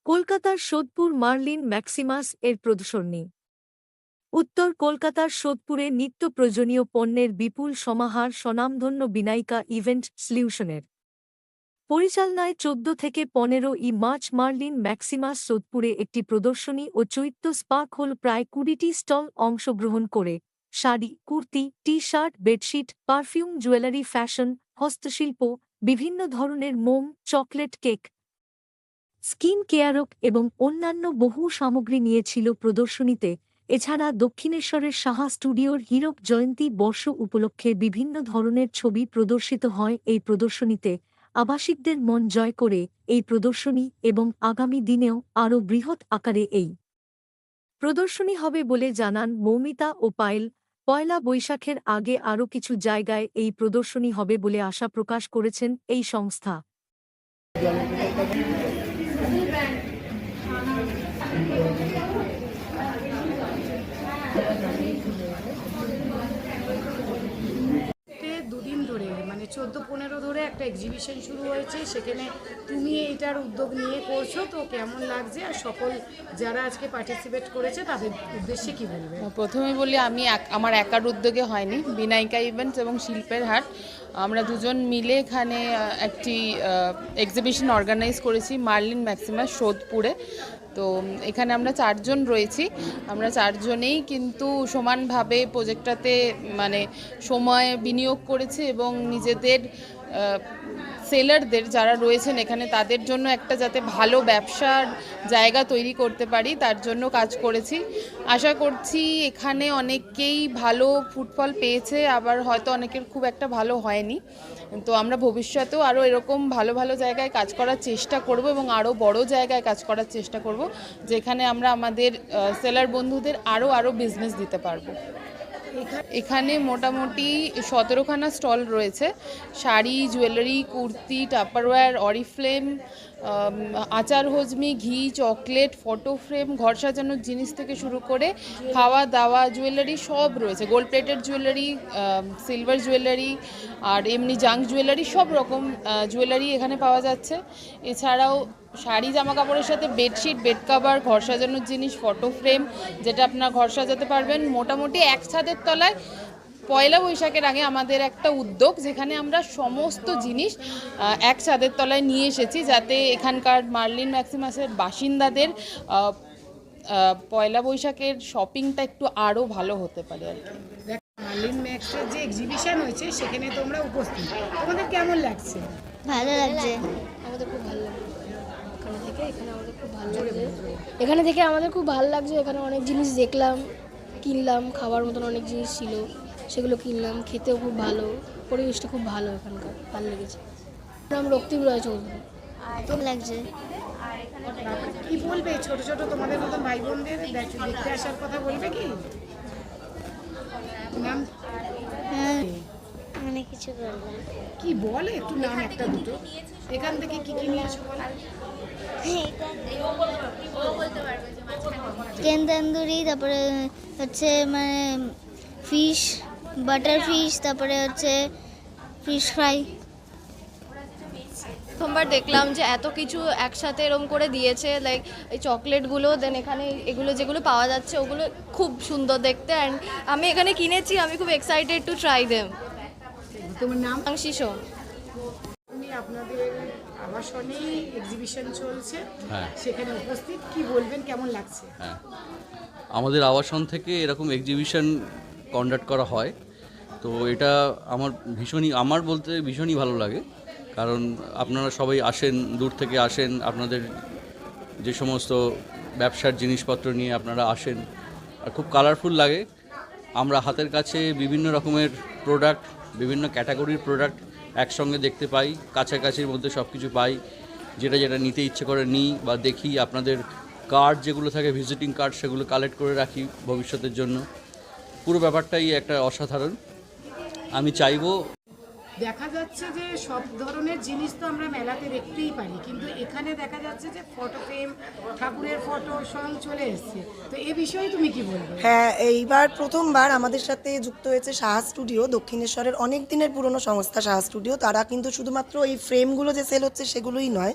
কলকাতার Sodepur marlin Maximus এর প্রদর্শনী। উত্তর কলকাতার সোদপুরে নিত্য প্রয়োজনীয় পণ্যের বিপুল সমাহার স্বনামধন্য বিনায়িকা ইভেন্ট সলিউশনের পরিচালনায় ১৪ থেকে ১৫ মার্চ মার্লিন ম্যাক্সিমাস সোদপুরে একটি প্রদর্শনী ও চৈত্য স্পার্ক হল প্রায় ২০টি স্টল অংশগ্রহণ করে sari, kurti, t-shirt, bedsheet, perfume, jewellery, fashion, হস্তশিল্প, বিভিন্ন ধরনের মোম, চকলেট, কেক, স্কিন কেয়ারক এবং অন্যান্য বহু সামগ্রী নিয়েছিল প্রদর্শনীতে। এছাড়া দক্ষিণেশ্বরের সাহা স্টুডিওর হীরক জয়ন্তী বর্ষ উপলক্ষে বিভিন্ন ধরনের ছবি প্রদর্শিত হয় এই প্রদর্শনীতে। আবাসিকদের মন জয় করে এই প্রদর্শনী এবং আগামী দিনেও আরও বৃহৎ আকারে এই প্রদর্শনী হবে বলে জানান মৌমিতা ও পায়েল। পয়লা বৈশাখের আগে আরও কিছু জায়গায় এই প্রদর্শনী হবে বলে আশা প্রকাশ করেছেন এই সংস্থা। দুদিন ধরে মানে 14-15 ধরে একটা এক্সিবিশন শুরু হয়েছে, সেখানে তুমি এইটার উদ্যোগ নিয়ে করছো, তো কেমন লাগছে আর সকল যারা আজকে পার্টিসিপেট করেছে তাদের উদ্দেশ্যে কি বলবে? প্রথমে বলি, আমি আমার একার উদ্যোগে হয়নি, বিনায়িকা ইভেন্টস এবং শিল্পের হাট আমরা দুজন মিলে এখানে একটি এক্সিবিশন অর্গানাইজ করেছি মার্লিন ম্যাক্সিমাস সোদপুরে। তো এখানে আমরা 4 জন রয়েছি, আমরা 4 জনেই কিন্তু সমানভাবে প্রজেক্টটাতে মানে সময় বিনিয়োগ করেছি এবং নিজেদের সেলারদের যারা রয়েছেন এখানে তাদের জন্য একটা যাতে ভালো ব্যবসার জায়গা তৈরি করতে পারি তার জন্য কাজ করেছি। আশা করছি এখানে অনেকেই ভালো ফুটফল পেয়েছে, আবার হয়তো অনেকের খুব একটা ভালো হয়নি। তো আমরা ভবিষ্যতেও আরও এরকম ভালো ভালো জায়গায় কাজ করার চেষ্টা করব এবং আরও বড় জায়গায় কাজ করার চেষ্টা করব, যেখানে আমরা আমাদের সেলার বন্ধুদের আরও বিজনেস দিতে পারবো। এখানে মোটামুটি 17খানা স্টল রয়েছে। শাড়ি, জুয়েলারি, কুর্তি, টাপারওয়্যার, অরিফ্লেম, আচার, হজমি, ঘি, চকলেট, ফটো ফ্রেম, ঘর সাজানোর জিনিস থেকে শুরু করে খাওয়া দাওয়া, জুয়েলারি সব রয়েছে। Gold plated jewellery, silver jewellery আর এমনি জাঙ্ক জুয়েলারি, সব রকম জুয়েলারি এখানে পাওয়া যাচ্ছে। এছাড়াও শাড়ি, জামা কাপড়ের সাথে বেডশিট, বেড কাভার, ঘর সাজানোর জিনিস, ফটো ফ্রেম, যেটা আপনার ঘর সাজাতে পারবেন। মোটামুটি এক ছাদের তলায় পয়লা বৈশাখের আগে আমাদের একটা উদ্যোগ, যেখানে আমরা সমস্ত জিনিস এক ছাদের তলায় নিয়ে এসেছি, যাতে এখানকার মার্লিন ম্যাক্সিমাসের বাসিন্দাদের পয়লা বৈশাখের শপিংটা একটু আরও ভালো হতে পারে আর কি। মার্লিন ম্যাক্সের যে এক্সিবিশন হয়েছে সেখানে তোমরা উপস্থিত, তোমাদের কেমন লাগছে? ভালো লাগছে। আমাদের খুব ভালো লাগছে এখানে থেকে আমাদের খুব ভালো লাগছে। এখানে অনেক জিনিস দেখলাম, কিনলাম, খাবার মতন অনেক জিনিস ছিল, সেগুলো কিনলাম, খেতেও খুব ভালো, পরিবেশটা খুব ভালো, এখানকার ভালো লেগেছে। নাম রক্তিম রয় চৌধুরী। ভালো লাগছে। কি বলবে ছোট ছোট তোমাদের মতন ভাই বোনদের দেখতে আসার কথা বলবে কি? নাম অনেক কিছু বললাম। কি বলে একটু নাম একটা দুটো, এখান থেকে কি কি নিয়েছো বলো? চিকেন তন্দুরি, তারপরে হচ্ছে মানে ফিশ, বাটার ফিশ, তারপরে হচ্ছে ফিশ ফ্রাই। প্রথমবার দেখলাম যে এত কিছু একসাথে এরম করে দিয়েছে, লাইক এই চকলেটগুলো, দেন এখানে এগুলো যেগুলো পাওয়া যাচ্ছে ওগুলো খুব সুন্দর দেখতে, অ্যান্ড আমি এখানে কিনেছি, আমি খুব এক্সাইটেড টু ট্রাই দেম। তোমার নাম? শিশো। তুমি আপনাদের আবাসনেই এক্সিবিশন চলছে, হ্যাঁ, সেখানে উপস্থিত, কি বলবেন, কেমন লাগছে? হ্যাঁ, আমাদের আবাসন থেকে এরকম এক্সিবিশন কন্ডাক্ট করা হয়, তো এটা আমার বলতে ভীষণই ভালো লাগে। কারণ আপনারা সবাই আসেন, দূর থেকে আসেন, আপনাদের যে সমস্ত ব্যবসার জিনিসপত্র নিয়ে আপনারা আসেন, আর খুব কালারফুল লাগে। আমরা হাতের কাছে বিভিন্ন রকমের প্রোডাক্ট, বিভিন্ন ক্যাটাগরির প্রোডাক্ট একসঙ্গে দেখতে পাই, কাছাকাছির মধ্যে সব কিছু পাই, যেটা যেটা নিতে ইচ্ছে করে নিই বা দেখি। আপনাদের কার্ড যেগুলো থাকে, ভিজিটিং কার্ড, সেগুলো কালেক্ট করে রাখি ভবিষ্যতের জন্য। পুরো ব্যাপারটাই একটা অসাধারণ। আমি চাইবো, দেখা যাচ্ছে যে সব ধরনের জিনিস তো আমরা মেলাতে দেখতেই পারি, কিন্তু এখানে দেখা যাচ্ছে যে ফটো ফ্রেম, ঠাকুরের ফটো সব চলে এসছে, তো এই বিষয়ে তুমি কি বলবে? হ্যাঁ, এইবার প্রথমবার আমাদের সাথে যুক্ত হয়েছে সাহা স্টুডিও, দক্ষিণেশ্বরের অনেক দিনের পুরনো সংস্থা সাহা স্টুডিও। তারা কিন্তু শুধুমাত্র এই ফ্রেমগুলো যে সেল হচ্ছে সেগুলোই নয়,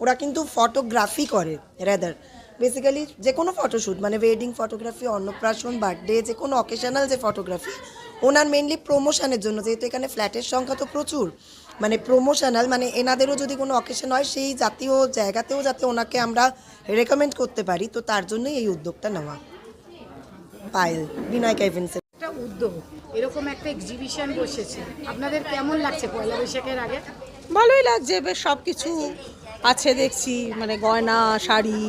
ওরা কিন্তু ফটোগ্রাফি করে রেদার বেসিক্যালি যে কোনো ফটোশ্যুট মানে ওয়েডিং ফটোগ্রাফি, অন্নপ্রাশন, বার্থডে, যে কোনো অকেশনাল যে ফটোগ্রাফি ওনার মেনলি প্রমোশনের জন্য, যেহেতু এখানে ফ্ল্যাটের সংখ্যা তো প্রচুর, মানে প্রমোশনাল, মানে এনাদেরও যদি কোনো অকেশন হয় সেই জাতীয় জায়গাতেও যাতে ওনাকে আমরা রেকমেন্ড করতে পারি, তো তার জন্যই এই উদ্যোগটা নেওয়া। পায়েল, বিনায়কা ইভেন্টসের একটা উদ্যোগ, এরকম একটা এক্সিবিশন বসেছে, আপনাদের কেমন লাগছে পয়লা বৈশাখের আগে? ভালোই লাগছে, বেশ সব কিছু আছে দেখছি, মানে গয়না, শাড়ি,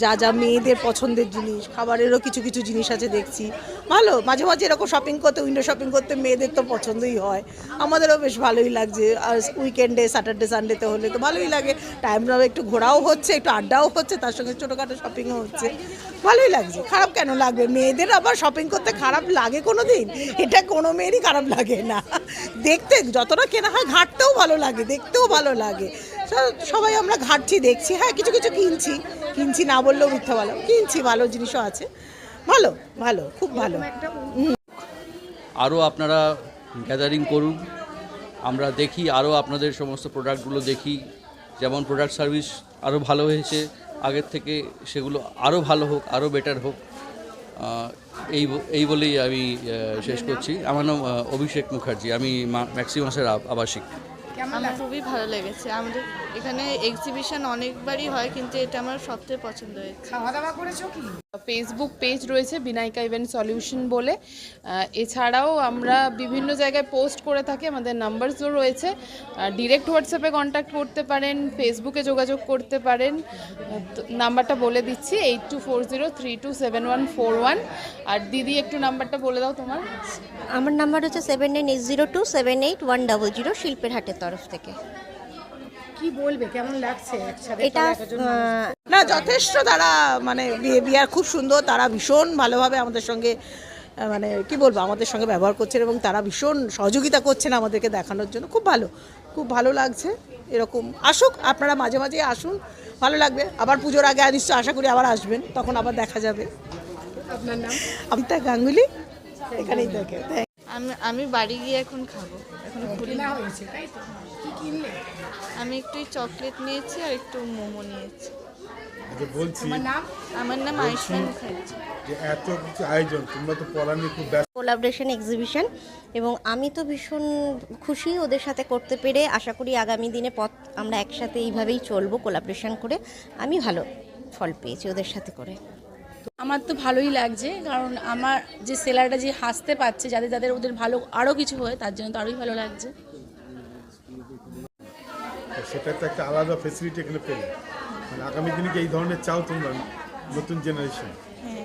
যা যা মেয়েদের পছন্দের জিনিস, খাবারেরও কিছু কিছু জিনিস আছে দেখছি। ভালো, মাঝে মাঝে এরকম শপিং করতে, উইন্ডো শপিং করতে মেয়েদের তো পছন্দই হয়, আমাদেরও বেশ ভালোই লাগছে। আর উইকেন্ডে, স্যাটারডে সানডেতে হলে তো ভালোই লাগে, টাইমটাও একটু ঘোরাও হচ্ছে, একটু আড্ডাও হচ্ছে, তার সঙ্গে ছোটোখাটো শপিংও হচ্ছে, ভালোই লাগছে। খারাপ কেন লাগবে? মেয়েদের আবার শপিং করতে খারাপ লাগে কোনো দিন? এটা কোনো মেয়েরই খারাপ লাগে না, দেখতে যতটা কেনা হয় ঘাঁটতেও ভালো লাগে, দেখতেও ভালো লাগে। সবাই আমরা ঘাঁটছি, দেখছি, হ্যাঁ কিছু কিছু কিনছি না বললেও মিথ্যা, ভালো কিনছি, ভালো জিনিসও আছে, ভালো ভালো, খুব ভালো। আরও আপনারা গ্যাদারিং করুন, আমরা দেখি, আরও আপনাদের সমস্ত প্রোডাক্টগুলো দেখি, যেমন প্রোডাক্ট সার্ভিস আরও ভালো হয়েছে আগের থেকে, সেগুলো আরও ভালো হোক, আরও বেটার হোক, এই বলেই আমি শেষ করছি। আমার নাম অভিষেক মুখার্জি, আমি ম্যাক্সিমাসের আবাসিক। আমার খুবই ভালো লেগেছে। আমাদের এখানে এক্সিবিশন অনেকবারই হয়, কিন্তু এটা আমার সবথেকে পছন্দ হয়েছে। খাওয়া দাওয়া করেছো কি? ফেসবুক পেজ রয়েছে বিনায়কা ইভেন্ট সলিউশন বলে, এছাড়াও আমরা বিভিন্ন জায়গায় পোস্ট করে থাকি, আমাদের নাম্বারসও রয়েছে, ডিরেক্ট হোয়াটসঅ্যাপে কন্ট্যাক্ট করতে পারেন, ফেসবুকে যোগাযোগ করতে পারেন। নাম্বারটা বলে দিচ্ছি 8240327141। আর দিদি একটু নাম্বারটা বলে দাও তোমার। আমার নাম্বার হচ্ছে 7980278100, শিল্পের হাটের তরফ থেকে। কি বলবে, কেমন লাগছে একসাথে এটা না, যথেষ্ট, তারা মানে বিহেভিয়ার খুব সুন্দর, তারা ভীষণ ভালোভাবে আমাদের সঙ্গে মানে কি বলবো, আমাদের সঙ্গে ব্যবহার করছেন এবং তারা ভীষণ সহযোগিতা করছেন আমাদেরকে দেখানোর জন্য, খুব ভালো, খুব ভালো লাগছে। এরকম আসুক, আপনারা মাঝে মাঝে আসুন, ভালো লাগবে। আবার পুজোর আগে নিশ্চয় আশা করি আবার আসবেন, তখন আবার দেখা যাবে। আপনার নাম? অমিতা গাঙ্গুলি, এখানেই দেখে। আমি বাড়ি গিয়ে এখন খাবো, এখন কেনা হয়েছে তাই তো? কি কিনলে? আমি একটু চকলেট নিয়েছি আর একটু মোমো নিয়েছি। বলছি আমার নাম? আমার নাম আয়ুষ্মান মুখার্জি। যে এত কিছু আয়োজন, তোমরা তো পড়া নিয়ে খুব ব্যস্ত, কোলাবরেশন এক্সিবিশন, এবং আমি তো ভীষণ খুশি ওদের সাথে করতে পেরে। আশা করি আগামী দিনে পথ আমরা একসাথে এইভাবেই চলবো, কোলাবরেশন করে। আমি ভালো ফল পেয়েছি ওদের সাথে করে। আমার তো ভালোই লাগছে, কারণ আমার যে সেলারটা যে হাসতে পারছে, যাদের যাদের ওদের ভালো আরও কিছু হয়, তার জন্য তো আরোই ভালো লাগছে। সেটা তো একটা আলাদা ফেসিলিটি এখানে পেলে। মানে আগামী দিনে কি এই ধরনের চাও তোমরা, নতুন জেনারেশন? হ্যাঁ,